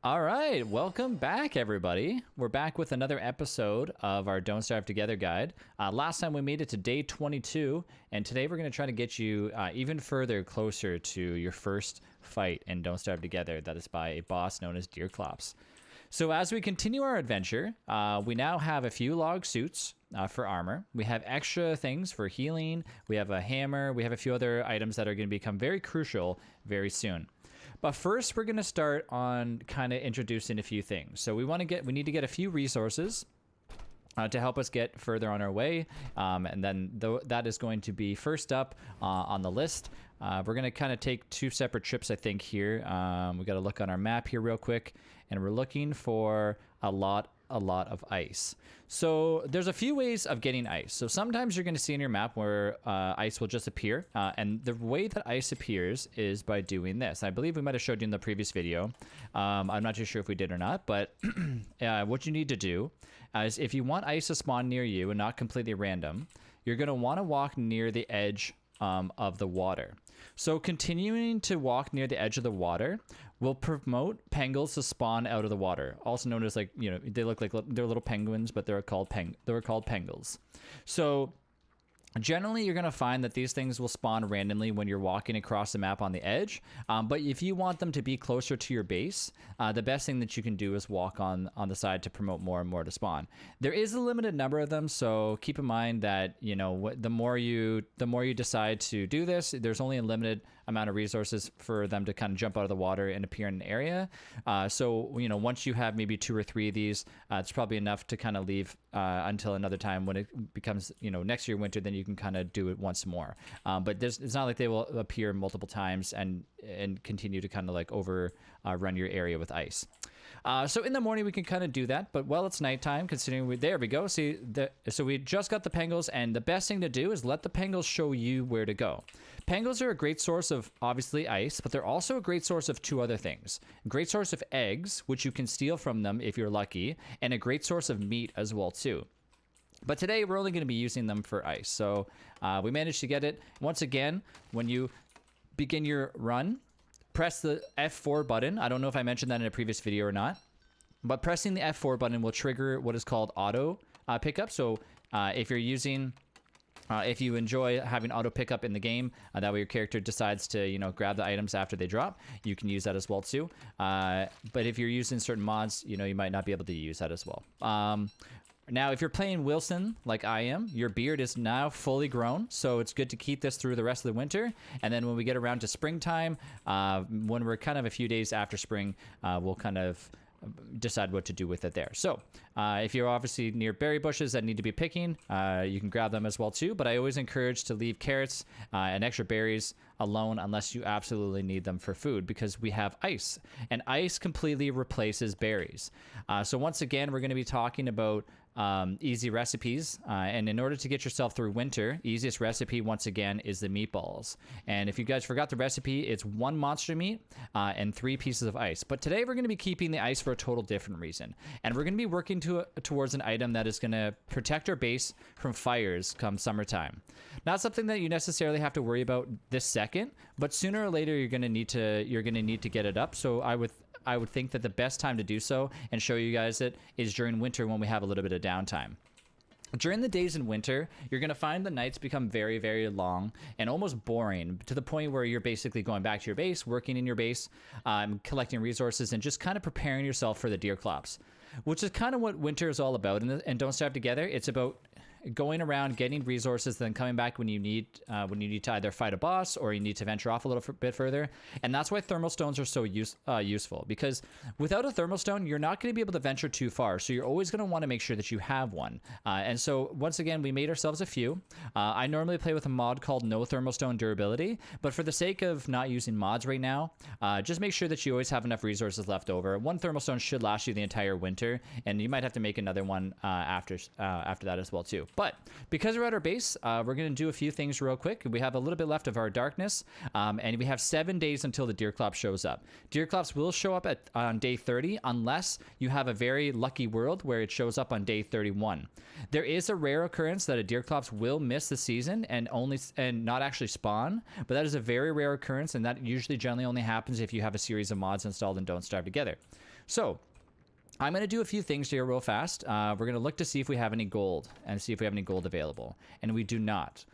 All right, welcome back, everybody. We're back with another episode of our Don't Starve Together guide. Last time we made it to day 22, and today we're going to try to get you even further closer to your first fight in Don't Starve Together. That is by a boss known as Deerclops. So as we continue our adventure, we now have a few log suits for armor. We have extra things for healing. We have a hammer. We have a few other items that are going to become very crucial very soon. But first, we're going to start on kind of introducing a few things. So we need to get a few resources to help us get further on our way. And then that is going to be first up on the list. We're going to kind of take two separate trips, I think, here. We got to look on our map here real quick. And we're looking for a lot of ice. So there's a few ways of getting ice. So sometimes you're going to see in your map where ice will just appear. And the way that ice appears is by doing this. I believe we might have showed you in the previous video. I'm not too sure if we did or not, but what you need to do is if you want ice to spawn near you and not completely random, you're going to want to walk near the edge of the water. So continuing to walk near the edge of the water will promote pangolins to spawn out of the water, also known as, like, you know, they look like they're little penguins, but they're called pangolins. So generally, you're going to find that these things will spawn randomly when you're walking across the map on the edge. But if you want them to be closer to your base, the best thing that you can do is walk on the side to promote more and more to spawn. There is a limited number of them, so keep in mind that, you know, the more you decide to do this, there's only a limited amount of resources for them to kind of jump out of the water and appear in an area. So, you know, once you have maybe 2 or 3 of these, it's probably enough to kind of leave until another time when it becomes, you know, next year winter, then you can kind of do it once more. But it's not like they will appear multiple times and continue to kind of like run your area with ice. So in the morning we can kind of do that, but while it's nighttime, considering there we go. So we just got the pangolins, and the best thing to do is let the pangolins show you where to go. Pangolins are a great source of obviously ice, but they're also a great source of 2 other things. A great source of eggs, which you can steal from them if you're lucky, and a great source of meat as well too. But today we're only going to be using them for ice. So we managed to get it. Once again, when you begin your run, press the F4 button. I don't know if I mentioned that in a previous video or not, but pressing the F4 button will trigger what is called auto pickup. So if you enjoy having auto pickup in the game, that way your character decides to, you know, grab the items after they drop, you can use that as well too. But if you're using certain mods, you know, you might not be able to use that as well. Now, if you're playing Wilson, like I am, your beard is now fully grown, so it's good to keep this through the rest of the winter. And then when we get around to springtime, when we're kind of a few days after spring, we'll kind of decide what to do with it there. So if you're obviously near berry bushes that need to be picking, you can grab them as well too. But I always encourage to leave carrots and extra berries alone unless you absolutely need them for food, because we have ice, and ice completely replaces berries. So once again, we're going to be talking about easy recipes, and in order to get yourself through winter, easiest recipe once again is the meatballs. And if you guys forgot the recipe, it's 1 monster meat and 3 pieces of ice. But today we're going to be keeping the ice for a total different reason, and we're going to be working towards an item that is going to protect our base from fires come summertime. Not something that you necessarily have to worry about this second, but sooner or later you're going to need to get it up. So I would think that the best time to do so and show you guys it is during winter, when we have a little bit of downtime. During the days in winter, you're going to find the nights become very, very long and almost boring, to the point where you're basically going back to your base, working in your base, collecting resources, and just kind of preparing yourself for the Deerclops, which is kind of what winter is all about. And Don't Starve Together, it's about going around, getting resources, then coming back when you need to either fight a boss or you need to venture off a little bit further. And that's why thermal stones are so useful, because without a thermal stone, you're not going to be able to venture too far. So you're always going to want to make sure that you have one. And so once again, we made ourselves a few. I normally play with a mod called no thermal stone durability, but for the sake of not using mods right now, just make sure that you always have enough resources left over. 1 thermal stone should last you the entire winter, and you might have to make another one after that as well too. But because we're at our base, we're going to do a few things real quick. We have a little bit left of our darkness, and we have 7 days until the Deerclops shows up. Deerclops will show up on day 30 unless you have a very lucky world where it shows up on day 31. There is a rare occurrence that a Deerclops will miss the season and not actually spawn, but that is a very rare occurrence, and that usually generally only happens if you have a series of mods installed and Don't Starve Together. So I'm going to do a few things here real fast. We're going to look to see if we have any gold and see if we have any gold available. And we do not.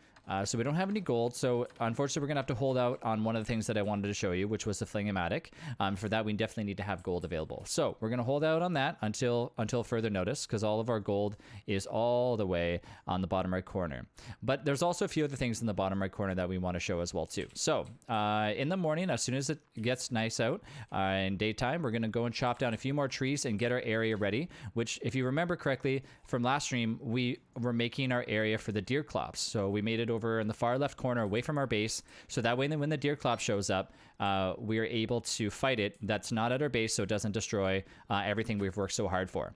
So we don't have any gold. So unfortunately, we're going to have to hold out on one of the things that I wanted to show you, which was the Flingomatic. For that, we definitely need to have gold available. So we're going to hold out on that until further notice, because all of our gold is all the way on the bottom right corner. But there's also a few other things in the bottom right corner that we want to show as well too. So in the morning, as soon as it gets nice out in daytime, we're going to go and chop down a few more trees and get our area ready, which if you remember correctly from last stream, we were making our area for the Deerclops. So we made it over in the far left corner away from our base, so that way when the Deerclop shows up, we are able to fight it. That's not at our base, so it doesn't destroy everything we've worked so hard for.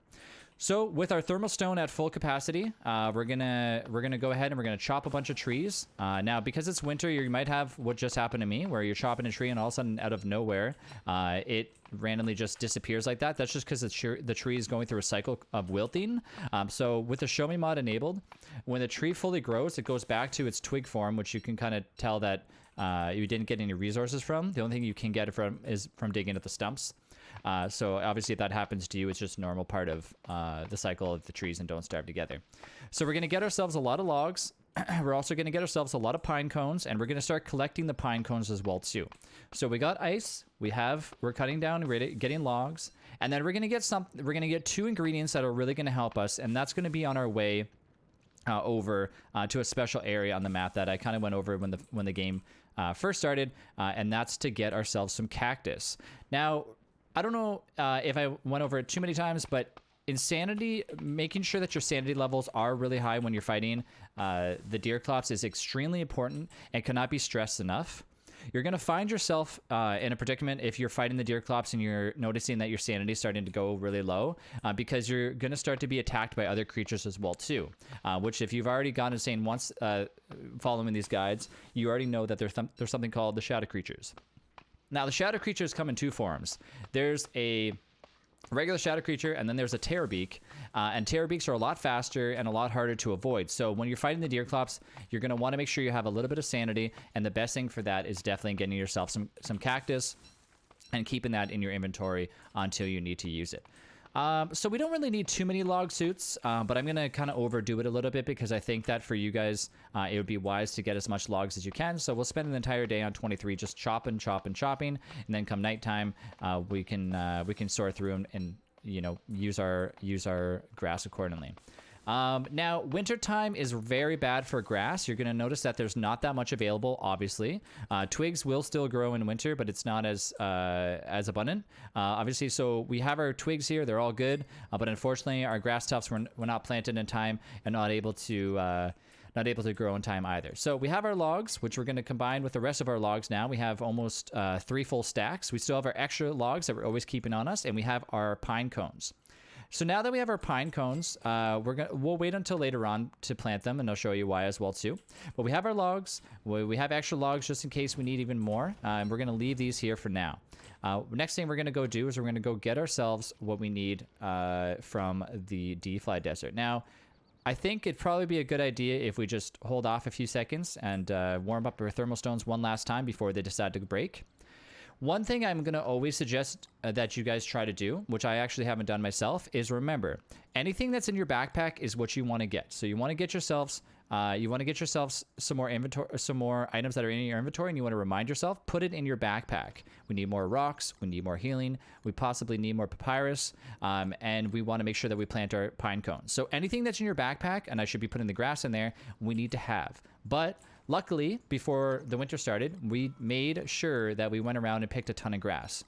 So with our thermal stone at full capacity, we're gonna go ahead and we're gonna chop a bunch of trees. Now, because it's winter, you might have what just happened to me, where you're chopping a tree and all of a sudden, out of nowhere, it randomly just disappears like that. That's just because the tree is going through a cycle of wilting. So with the Show Me mod enabled, when the tree fully grows, it goes back to its twig form, which you can kind of tell that you didn't get any resources from. The only thing you can get it from is from digging at the stumps. So obviously if that happens to you, it's just a normal part of the cycle of the trees and Don't Starve Together. So we're going to get ourselves a lot of logs. We're also going to get ourselves a lot of pine cones, and we're going to start collecting the pine cones as well too. So we got ice, we're cutting down, we're getting logs, and then we're going to get 2 ingredients that are really going to help us, and that's going to be on our way over to a special area on the map that I kind of went over when the game first started, and that's to get ourselves some cactus. Now, I don't know if I went over it too many times, but in sanity, making sure that your sanity levels are really high when you're fighting the Deerclops is extremely important and cannot be stressed enough. You're going to find yourself in a predicament if you're fighting the Deerclops and you're noticing that your sanity is starting to go really low, because you're going to start to be attacked by other creatures as well too, which if you've already gone insane once following these guides, you already know that there's something called the shadow creatures. Now, the shadow creatures come in 2 forms. There's a regular shadow creature, and then there's a Terrorbeak, and Terrorbeaks are a lot faster and a lot harder to avoid. So when you're fighting the Deerclops, you're going to want to make sure you have a little bit of sanity, and the best thing for that is definitely getting yourself some cactus and keeping that in your inventory until you need to use it. So we don't really need too many log suits, but I'm going to kind of overdo it a little bit because I think that for you guys, it would be wise to get as much logs as you can. So we'll spend an entire day on 23 just chopping, and then come nighttime, we can sort through and you know, use our grass accordingly. Now, wintertime is very bad for grass. You're going to notice that there's not that much available, obviously. Twigs will still grow in winter, but it's not as abundant, obviously. So we have our twigs here. They're all good, but unfortunately, our grass tufts were not planted in time and not able to grow in time either. So we have our logs, which we're going to combine with the rest of our logs now. We have almost 3 full stacks. We still have our extra logs that we're always keeping on us, and we have our pine cones. So now that we have our pine cones, we'll wait until later on to plant them, and I'll show you why as well too. But we have our logs. We have extra logs just in case we need even more. And we're going to leave these here for now. Next thing we're going to go do is we're going to go get ourselves what we need from the D-Fly Desert. Now, I think it'd probably be a good idea if we just hold off a few seconds and warm up our thermal stones one last time before they decide to break. One thing I'm going to always suggest that you guys try to do, which I actually haven't done myself, is remember, anything that's in your backpack is what you want to get. So you want to get yourselves some more items that are in your inventory, and you want to remind yourself, put it in your backpack. We need more rocks, we need more healing, we possibly need more papyrus, and we want to make sure that we plant our pine cones. So anything that's in your backpack, and I should be putting the grass in there, we need to have. But luckily, before the winter started, we made sure that we went around and picked a ton of grass.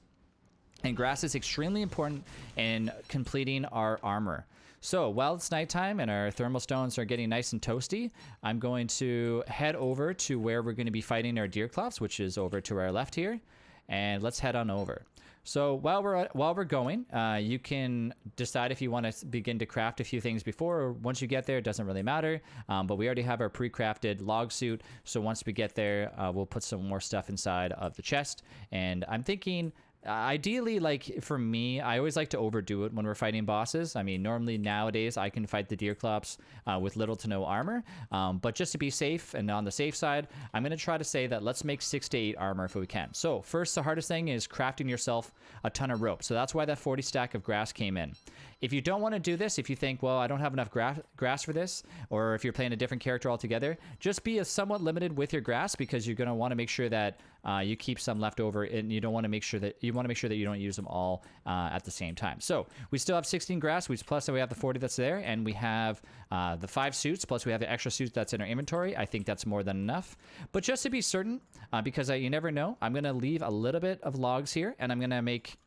And grass is extremely important in completing our armor. So while it's nighttime and our thermal stones are getting nice and toasty, I'm going to head over to where we're going to be fighting our Deerclops, which is over to our left here. And let's head on over. So while we're going, you can decide if you want to begin to craft a few things before or once you get there. It doesn't really matter. But we already have our pre-crafted log suit. So once we get there, we'll put some more stuff inside of the chest. And I'm thinking, ideally, like for me, I always like to overdo it when we're fighting bosses. I mean, normally nowadays I can fight the Deerclops with little to no armor, but just to be safe and on the safe side, I'm going to try to say that let's make 6 to 8 armor if we can. So first, the hardest thing is crafting yourself a ton of rope. So that's why that 40 stack of grass came in. If you don't want to do this, if you think, well, I don't have enough grass for this, or if you're playing a different character altogether, just be somewhat limited with your grass, because you're going to want to make sure that you keep some left over, and you don't want to make sure that you don't use them all at the same time. So we still have 16 grass, plus we have the 40 that's there, and we have the 5 suits, plus we have the extra suit that's in our inventory. I think that's more than enough. But just to be certain, because you never know, I'm going to leave a little bit of logs here, and I'm going to make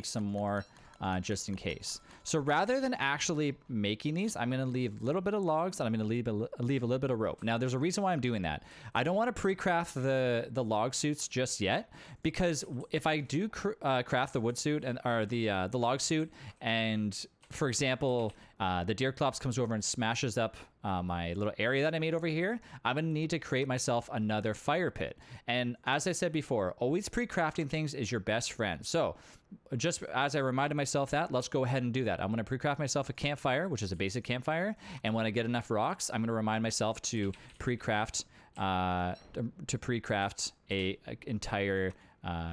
some more just in case. So rather than actually making these, I'm going to leave a little bit of logs, and I'm going to leave a little bit of rope. Now, there's a reason why I'm doing that. I don't want to pre-craft the log suits just yet, because if I do craft the wood suit or the log suit, and for example, the Deerclops comes over and smashes up my little area that I made over here, I'm going to need to create myself another fire pit. And as I said before, always pre-crafting things is your best friend. So just as I reminded myself that, let's go ahead and do that. I'm going to pre-craft myself a campfire, which is a basic campfire. And when I get enough rocks, I'm going to remind myself to pre-craft a entire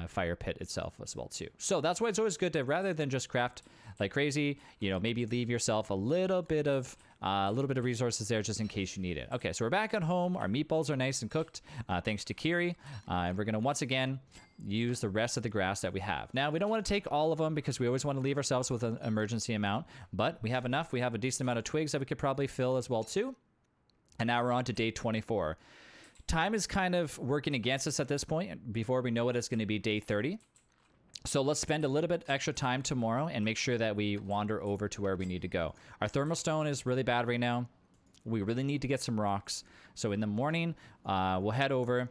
fire pit itself as well too. So that's why it's always good to, rather than just craft like crazy, maybe leave yourself a little bit of resources there just in case you need it. Okay, so we're back at home. Our meatballs are nice and cooked, thanks to Kiri. And we're gonna once again use the rest of the grass that we have. Now, we don't want to take all of them because we always want to leave ourselves with an emergency amount, but we have enough. We have a decent amount of twigs that we could probably fill as well too. And now we're on to day 24. Time is kind of working against us at this point. Before we know it, it's going to be day 30. So let's spend a little bit extra time tomorrow and make sure that we wander over to where we need to go. Our thermal stone is really bad right now. We really need to get some rocks. So in the morning, we'll head over,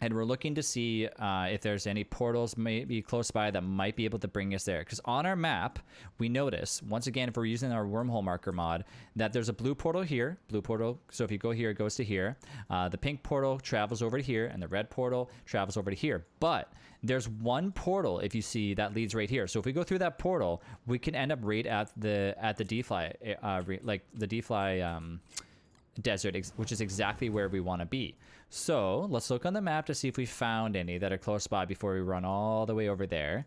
and we're looking to see if there's any portals maybe close by that might be able to bring us there. Because on our map, we notice, once again, if we're using our wormhole marker mod, that there's a blue portal here. Blue portal, so if you go here, it goes to here. The pink portal travels over to here, and the red portal travels over to here. But there's one portal, if you see, that leads right here. So if we go through that portal, we can end up right at the D-Fly, like the D-Fly desert, which is exactly where we want to be. So let's look on the map to see if we found any that are close by before we run all the way over there.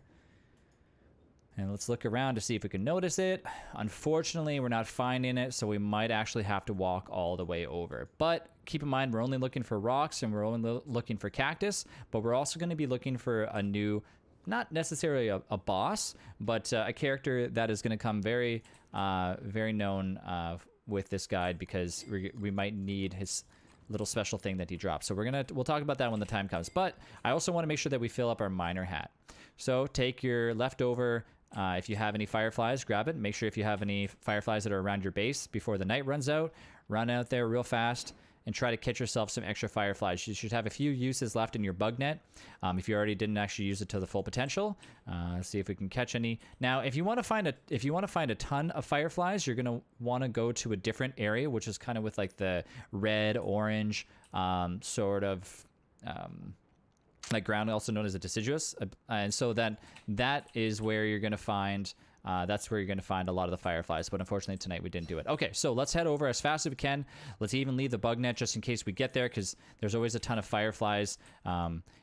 And let's look around to see if we can notice it. Unfortunately, we're not finding it, so we might actually have to walk all the way over. But keep in mind, we're only looking for rocks, and we're only looking for cactus, but we're also going to be looking for a new, not necessarily a boss, but a character that is going to come very known with this guide, because we might need his little special thing that he drops. So we'll talk about that when the time comes. But I also want to make sure that we fill up our miner hat. So take your leftover, if you have any fireflies, grab it. Make sure if you have any fireflies that are around your base before the night runs out, run out there real fast and try to catch yourself some extra fireflies. You should have a few uses left in your bug net if you already didn't actually use it to the full potential. See if we can catch any. Now, if you want to find a ton of fireflies, you're gonna want to go to a different area, which is kind of with like the red, orange sort of like ground, also known as a deciduous, and so that is where you're gonna find. That's where you're going to find a lot of the fireflies, but unfortunately tonight we didn't do it. Okay, so let's head over as fast as we can. Let's even leave the bug net just in case we get there, because there's always a ton of fireflies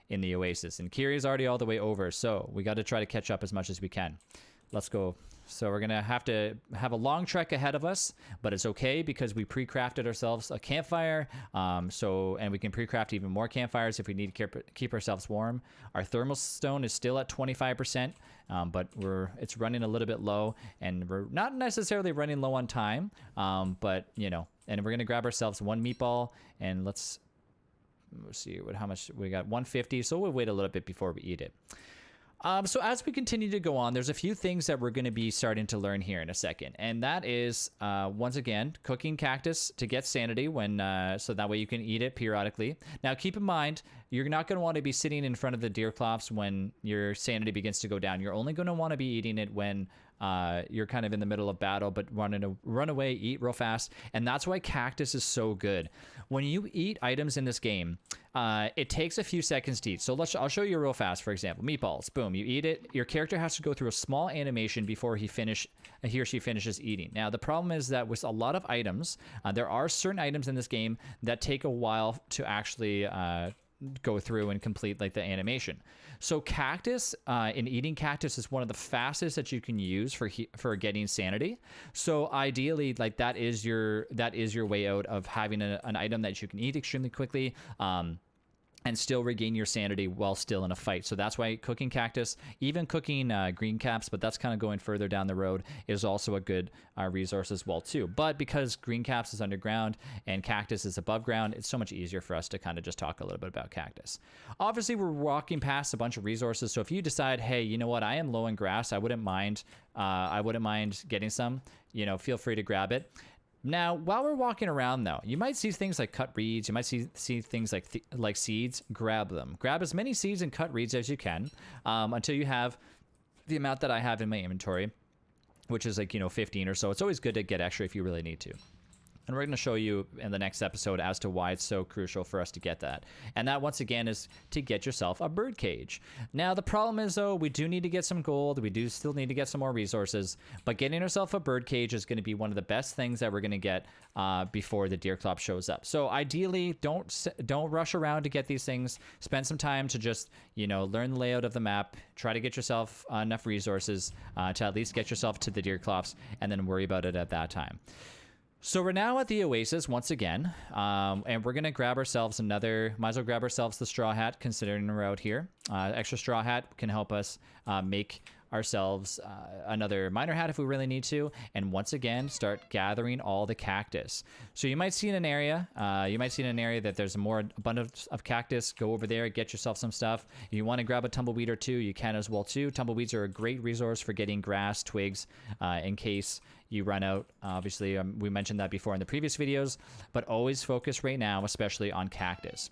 in the Oasis. And Kiri's already all the way over, so we got to try to catch up as much as we can. Let's go. So we're going to have a long trek ahead of us, but it's okay because we pre-crafted ourselves a campfire. And we can pre-craft even more campfires if we need to keep ourselves warm. Our thermal stone is still at 25%, but it's running a little bit low, and we're not necessarily running low on time, but and we're going to grab ourselves one meatball, and let's see how much we got. 150, so we'll wait a little bit before we eat it. So as we continue to go on, there's a few things that we're going to be starting to learn here in a second. And that is, once again, cooking cactus to get sanity so that way you can eat it periodically. Now, keep in mind, you're not going to want to be sitting in front of the deer clops when your sanity begins to go down. You're only going to want to be eating it when you're kind of in the middle of battle, but wanting to run away, eat real fast. And that's why cactus is so good. When you eat items in this game, it takes a few seconds to eat. So I'll show you real fast. For example, meatballs, boom, you eat it. Your character has to go through a small animation before he or she finishes eating. Now, the problem is that with a lot of items, there are certain items in this game that take a while to actually go through and complete like the animation. So cactus, in eating cactus is one of the fastest that you can use for getting sanity. So ideally, like that is your way out of having an item that you can eat extremely quickly. And still regain your sanity while still in a fight. So that's why cooking cactus, even cooking green caps, but that's kind of going further down the road, is also a good resource as well too. But because green caps is underground and cactus is above ground, it's so much easier for us to kind of just talk a little bit about cactus. Obviously, we're walking past a bunch of resources. So if you decide, hey, you know what, I am low in grass, I wouldn't mind getting some, feel free to grab it. Now, while we're walking around, though, you might see things like cut reeds. You might see things like seeds. Grab them. Grab as many seeds and cut reeds as you can until you have the amount that I have in my inventory, which is like, 15 or so. It's always good to get extra if you really need to. And we're going to show you in the next episode as to why it's so crucial for us to get that. And that, once again, is to get yourself a bird cage. Now, the problem is, though, we do need to get some gold. We do still need to get some more resources. But getting yourself a bird cage is going to be one of the best things that we're going to get before the deer clop shows up. So ideally, don't rush around to get these things. Spend some time to just, learn the layout of the map. Try to get yourself enough resources to at least get yourself to the deer clops, and then worry about it at that time. So we're now at the Oasis once again, and we're going to grab ourselves might as well grab ourselves the straw hat, considering we're out here. Extra straw hat can help us make ourselves another miner hat if we really need to, and once again start gathering all the cactus. So you might see in an area that there's more abundance of cactus. Go over there, get yourself some stuff. If you want to grab a tumbleweed or two, you can as well too. Tumbleweeds are a great resource for getting grass, twigs, in case you run out. Obviously, we mentioned that before in the previous videos, but always focus right now, especially on cactus.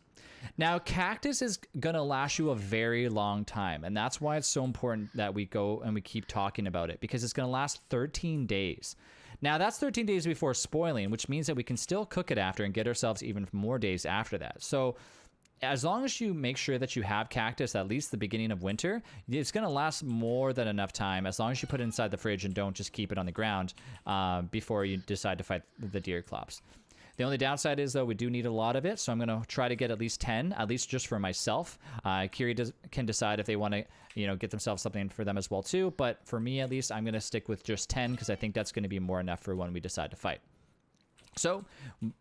Now, cactus is going to last you a very long time, and that's why it's so important that we go and we keep talking about it, because it's going to last 13 days. Now, that's 13 days before spoiling, which means that we can still cook it after and get ourselves even more days after that. So as long as you make sure that you have cactus at least the beginning of winter, it's going to last more than enough time, as long as you put it inside the fridge and don't just keep it on the ground before you decide to fight the deer clops. The only downside is, though, we do need a lot of it, so I'm going to try to get at least 10, at least just for myself. Kiri can decide if they want to, get themselves something for them as well, too. But for me, at least, I'm going to stick with just 10, because I think that's going to be more enough for when we decide to fight. So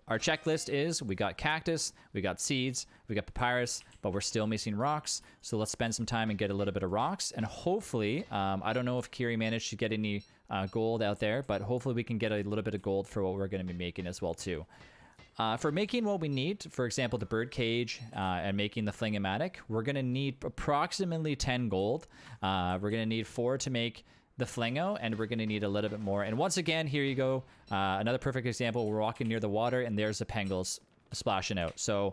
our checklist is we got cactus, we got seeds, we got papyrus, but we're still missing rocks. So let's spend some time and get a little bit of rocks. And hopefully, I don't know if Kiri managed to get any gold out there, but hopefully we can get a little bit of gold for what we're going to be making as well too. For making what we need, for example, the bird cage and making the flingomatic, we're going to need approximately 10 gold. We're going to need 4 to make the Flingo, and we're going to need a little bit more. And once again, here you go. Another perfect example. We're walking near the water, and there's the pangolins splashing out. So,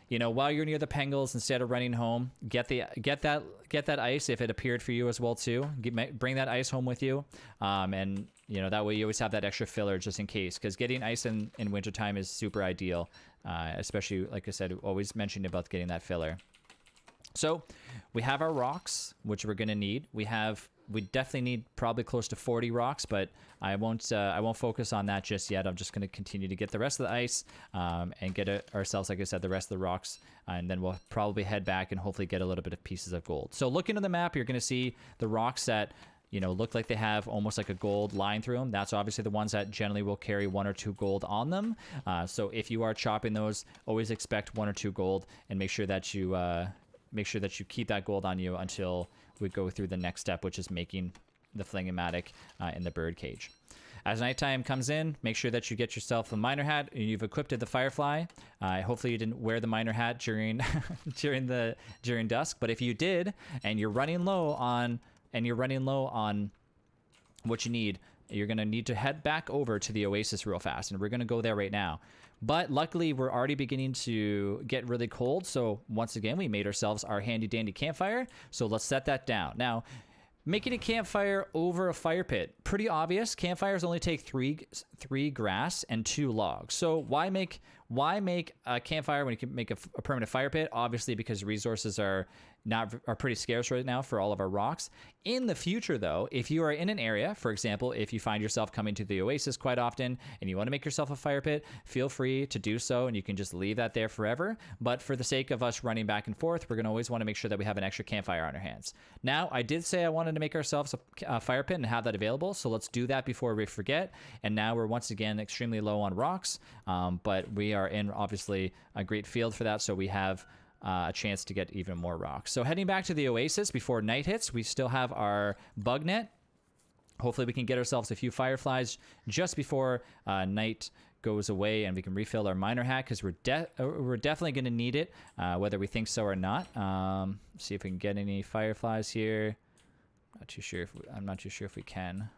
while you're near the pangolins, instead of running home, get that ice if it appeared for you as well too. Bring that ice home with you, and that way you always have that extra filler just in case. Because getting ice in wintertime is super ideal, especially, like I said, always mentioning about getting that filler. So we have our rocks, which we're going to need. We definitely need probably close to 40 rocks, but I won't focus on that just yet. I'm just going to continue to get the rest of the ice and get ourselves, like I said, the rest of the rocks, and then we'll probably head back and hopefully get a little bit of pieces of gold. So looking at the map, you're going to see the rocks that look like they have almost like a gold line through them. That's obviously the ones that generally will carry 1 or 2 gold on them. So if you are chopping those, always expect 1 or 2 gold, and make sure that you keep that gold on you until we go through the next step, which is making the flingomatic in the bird cage. As nighttime comes in, make sure that you get yourself a miner hat. You've equipped the firefly. Hopefully you didn't wear the miner hat during during dusk, but if you did and you're running low on what you need, you're going to need to head back over to the Oasis real fast, and we're going to go there right now. But luckily, we're already beginning to get really cold. So once again, we made ourselves our handy dandy campfire. So let's set that down. Now, making a campfire over a fire pit, pretty obvious. Campfires only take three grass and 2 logs. So why make a campfire when you can make a permanent fire pit? Obviously, because resources are pretty scarce right now for all of our rocks. In the future, though, if you are in an area, for example, if you find yourself coming to the Oasis quite often and you want to make yourself a fire pit, feel free to do so, and you can just leave that there forever. But for the sake of us running back and forth, we're going to always want to make sure that we have an extra campfire on our hands. Now, I did say I wanted to make ourselves a fire pit and have that available, so let's do that before we forget. And now we're once again extremely low on rocks, but we are in obviously a great field for that, so we have a chance to get even more rocks. So heading back to the Oasis before night hits, we still have our bug net. Hopefully we can get ourselves a few fireflies just before night goes away, and we can refill our miner hat, because we're definitely going to need it, whether we think so or not. See if we can get any fireflies here. I'm not too sure if we can.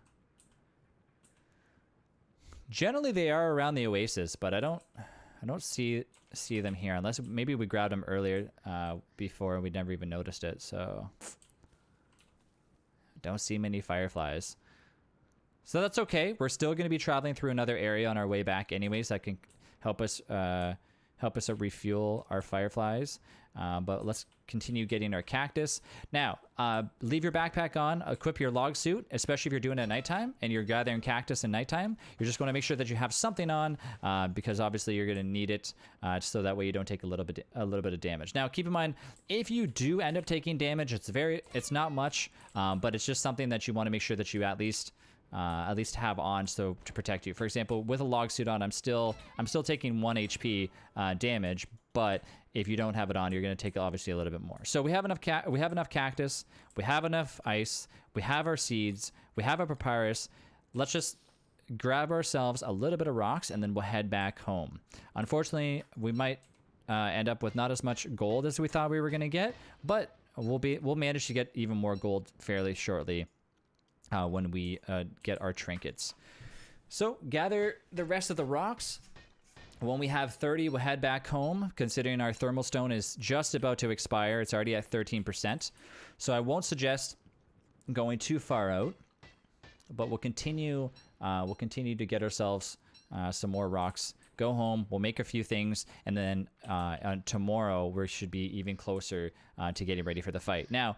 Generally, they are around the Oasis, but I don't see them here, unless maybe we grabbed them earlier before and we never even noticed it. So don't see many fireflies. So that's okay. We're still going to be traveling through another area on our way back anyways. That can help us refuel our fireflies. But let's continue getting our cactus. Now, leave your backpack on, equip your log suit, especially if you're doing it at nighttime and you're gathering cactus at nighttime. You're just going to make sure that you have something on, because obviously you're going to need it, so that way you don't take a little bit of damage. Now, keep in mind, if you do end up taking damage, it's not much, but it's just something that you want to make sure that you at least have on, so to protect you. For example, with a log suit on, I'm still taking 1 HP damage, but if you don't have it on, you're going to take obviously a little bit more. So we have enough cactus, we have enough ice, we have our seeds, we have our papyrus. Let's just grab ourselves a little bit of rocks, and then we'll head back home. Unfortunately, we might end up with not as much gold as we thought we were going to get, but we'll manage to get even more gold fairly shortly when we get our trinkets. So gather the rest of the rocks. When we have 30, we'll head back home, considering our thermal stone is just about to expire. It's already at 13%. So I won't suggest going too far out, but we'll continue to get ourselves some more rocks. Go home, we'll make a few things, and then tomorrow we should be even closer to getting ready for the fight. Now,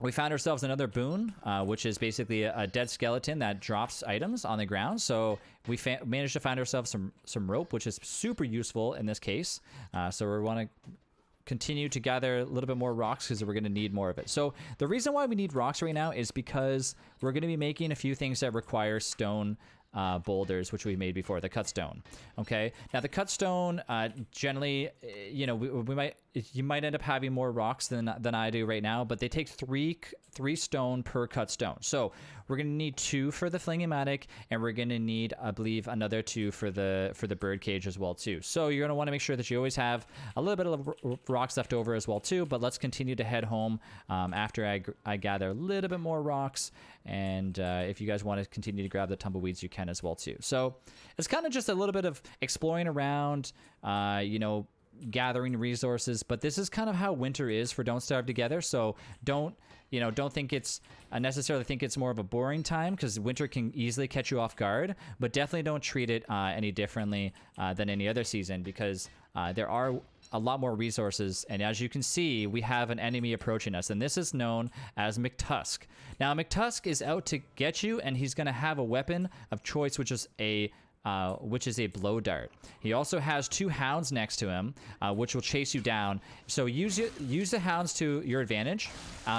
we found ourselves another boon, which is basically a dead skeleton that drops items on the ground. So we managed to find ourselves some rope, which is super useful in this case. So we want to continue to gather a little bit more rocks, because we're going to need more of it. So the reason why we need rocks right now is because we're going to be making a few things that require stone boulders, which we made before, the cut stone. Okay, now the cut stone, generally, you might end up having more rocks than I do right now, but they take three stone per cut stone. So we're gonna need 2 for the Flingomatic, and we're gonna need, I believe, another 2 for the bird cage as well too. So you're gonna want to make sure that you always have a little bit of rocks left over as well too. But let's continue to head home after I gather a little bit more rocks. And if you guys want to continue to grab the tumbleweeds, you can as well too. So it's kind of just a little bit of exploring around, gathering resources. But this is kind of how winter is for Don't Starve Together. So don't think it's necessarily think it's more of a boring time, because winter can easily catch you off guard. But definitely don't treat it any differently than any other season, because there are a lot more resources, and as you can see, we have an enemy approaching us, and this is known as Mctusk. Now, Mctusk is out to get you, and he's going to have a weapon of choice, which is a blow dart. He also has 2 hounds next to him, which will chase you down. So use the hounds to your advantage.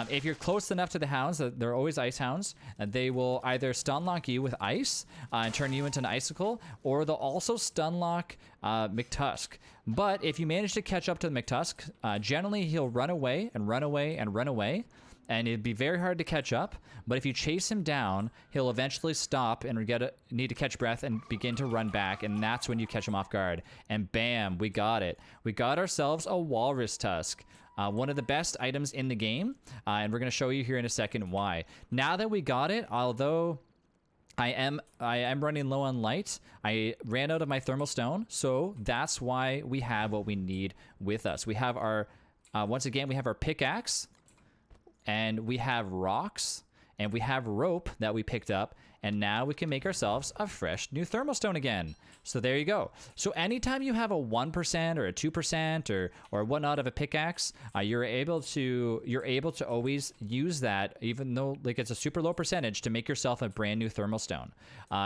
If you're close enough to the hounds, they're always ice hounds. They will either stun lock you with ice and turn you into an icicle, or they'll also stun lock Mctusk. But if you manage to catch up to the Mctusk, generally he'll run away and run away and run away, and it'd be very hard to catch up. But if you chase him down, he'll eventually stop and need to catch breath and begin to run back, and that's when you catch him off guard. And bam, we got it. We got ourselves a walrus tusk. One of the best items in the game, and we're going to show you here in a second why. Now that we got it, although I am running low on light. I ran out of my thermal stone, so that's why we have what we need with us. We have our once again, we have our pickaxe, and we have rocks, and we have rope that we picked up, and now we can make ourselves a fresh new thermal stone again. So there you go. So anytime you have a 1% or a 2% or whatnot of a pickaxe, you're able to always use that, even though like it's a super low percentage, to make yourself a brand new thermal stone.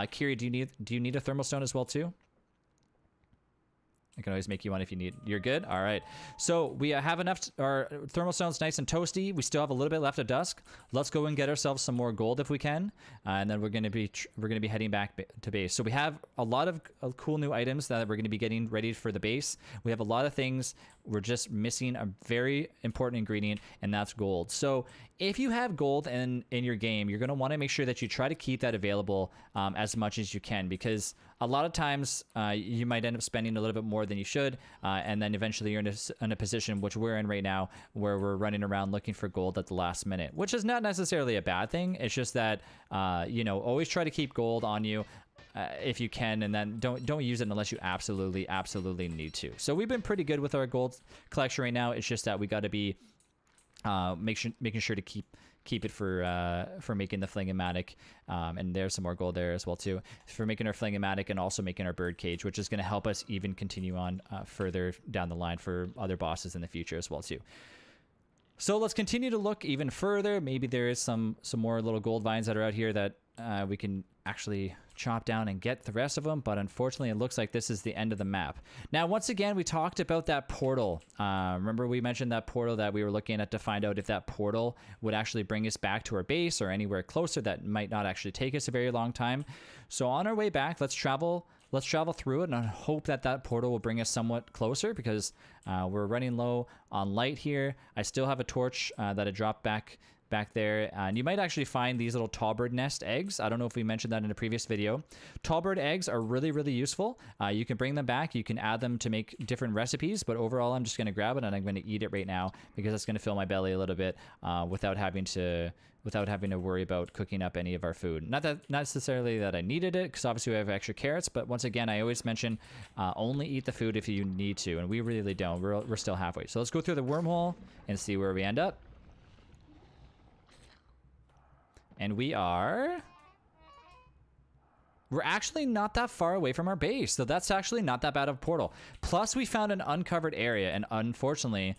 Kiri, do you need a thermal stone as well too? I can always make you one if you need. You're good? All right. So we have enough. Our thermal stone's nice and toasty. We still have a little bit left of dusk. Let's go and get ourselves some more gold if we can, and then we're gonna be heading back to base. So we have a lot of cool new items that we're gonna be getting ready for the base. We have a lot of things. We're just missing a very important ingredient, and that's gold. So if you have gold in your game, you're going to want to make sure that you try to keep that available as much as you can, because a lot of times you might end up spending a little bit more than you should, and then eventually you're in a position, which we're in right now, where we're running around looking for gold at the last minute, which is not necessarily a bad thing. It's just that, always try to keep gold on you. If you can, and then don't use it unless you absolutely need to. So we've been pretty good with our gold collection right now. It's just that we got to be making sure to keep it for making the Flingomatic, and there's some more gold there as well too, for making our Flingomatic and also making our bird cage, which is going to help us even continue on further down the line for other bosses in the future as well too. So let's continue to look even further. Maybe there is some more little gold vines that are out here that we can actually chop down and get the rest of them, but unfortunately it looks like this is the end of the map. Now, once again, we talked about that portal. Remember we mentioned that portal that we were looking at to find out if that portal would actually bring us back to our base or anywhere closer that might not actually take us a very long time. So on our way back, let's travel through it and hope that portal will bring us somewhat closer, because we're running low on light here. I still have a torch that I dropped back there, and you might actually find these little tallbird nest eggs. I don't know if we mentioned that in a previous video. Tallbird eggs are really useful. You can bring them back, you can add them to make different recipes, but overall I'm just going to grab it and I'm going to eat it right now, because it's going to fill my belly a little bit without having to worry about cooking up any of our food. Not necessarily that I needed it, because obviously we have extra carrots, but once again, I always mention only eat the food if you need to, and we really don't. We're still halfway. So let's go through the wormhole and see where we end up. And we're actually not that far away from our base, so that's actually not that bad of a portal. Plus, we found an uncovered area, and unfortunately,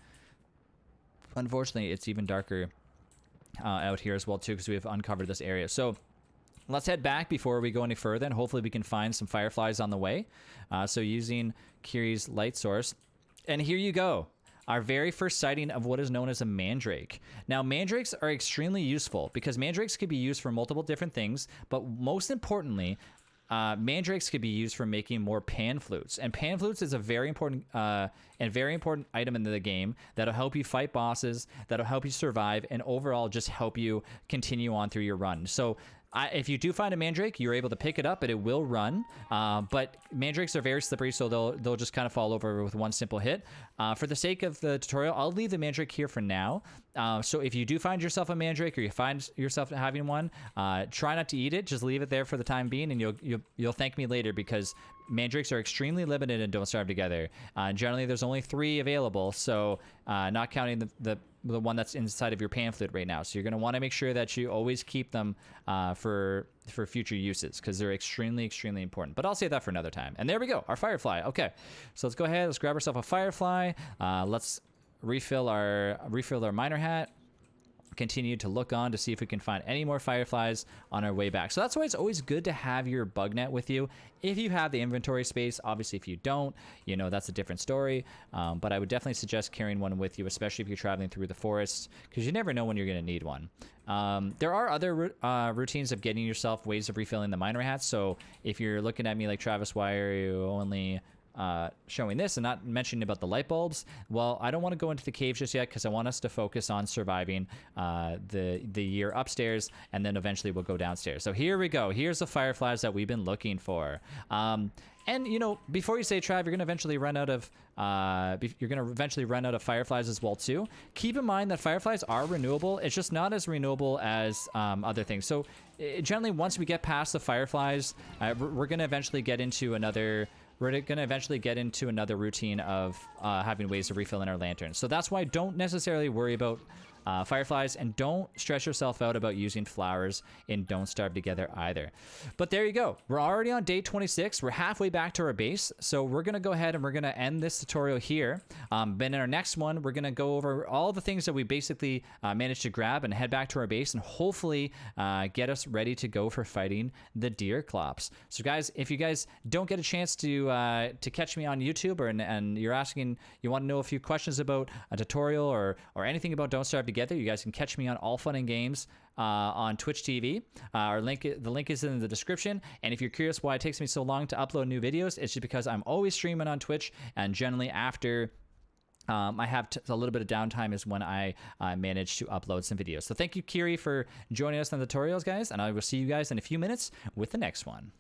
it's even darker out here as well too, because we have uncovered this area. So let's head back before we go any further, and hopefully we can find some fireflies on the way. So using Kiri's light source, and here you go. Our very first sighting of what is known as a mandrake. Now, mandrakes are extremely useful because mandrakes can be used for multiple different things, but most importantly, mandrakes could be used for making more pan flutes. And pan flutes is a very important item in the game that'll help you fight bosses, that'll help you survive, and overall just help you continue on through your run. So if you do find a mandrake, you're able to pick it up, and it will run. But mandrakes are very slippery, so they'll just kind of fall over with one simple hit. For the sake of the tutorial, I'll leave the mandrake here for now. So if you do find yourself a mandrake, or you find yourself having one, try not to eat it. Just leave it there for the time being, and you'll thank me later, because mandrakes are extremely limited and Don't Starve Together. Generally, there's only 3 available, so not counting the one that's inside of your pan flute right now. So you're going to want to make sure that you always keep them for future uses, because they're extremely important. But I'll save that for another time. And there we go, our firefly. Okay, so let's go ahead, let's grab ourselves a firefly. Let's refill our miner hat. Continue to look on to see if we can find any more fireflies on our way back. So that's why it's always good to have your bug net with you if you have the inventory space. Obviously, if you don't, that's a different story. But I would definitely suggest carrying one with you, especially if you're traveling through the forest, because you never know when you're going to need one. There are other routines of getting yourself ways of refilling the miner hats. So if you're looking at me like, Travis, why are you only showing this and not mentioning about the light bulbs, well, I don't want to go into the cave just yet because I want us to focus on surviving the year upstairs, and then eventually we'll go downstairs. So here we go. Here's the fireflies that we've been looking for. And you know, before you say, Trav, you're gonna eventually run out of fireflies as well too. Keep in mind that fireflies are renewable. It's just not as renewable as other things. So generally, once we get past the fireflies, we're gonna eventually get into another. We're going to eventually get into another routine of having ways to refill in our lanterns. So that's why don't necessarily worry about fireflies, and don't stress yourself out about using flowers in Don't Starve Together either. But there you go. We're already on day 26. We're halfway back to our base. So we're going to go ahead and we're going to end this tutorial here. But in our next one, we're going to go over all the things that we basically managed to grab and head back to our base, and hopefully get us ready to go for fighting the deer clops. So guys, if you guys don't get a chance to catch me on YouTube, and you're asking, you want to know a few questions about a tutorial or anything about Don't Starve Together, you guys can catch me on All Fun and Games on Twitch TV. The link is in the description. And if you're curious why it takes me so long to upload new videos, it's just because I'm always streaming on Twitch, and generally after I have a little bit of downtime is when I manage to upload some videos. So thank you, Kiri, for joining us on the tutorials, guys, and I will see you guys in a few minutes with the next one.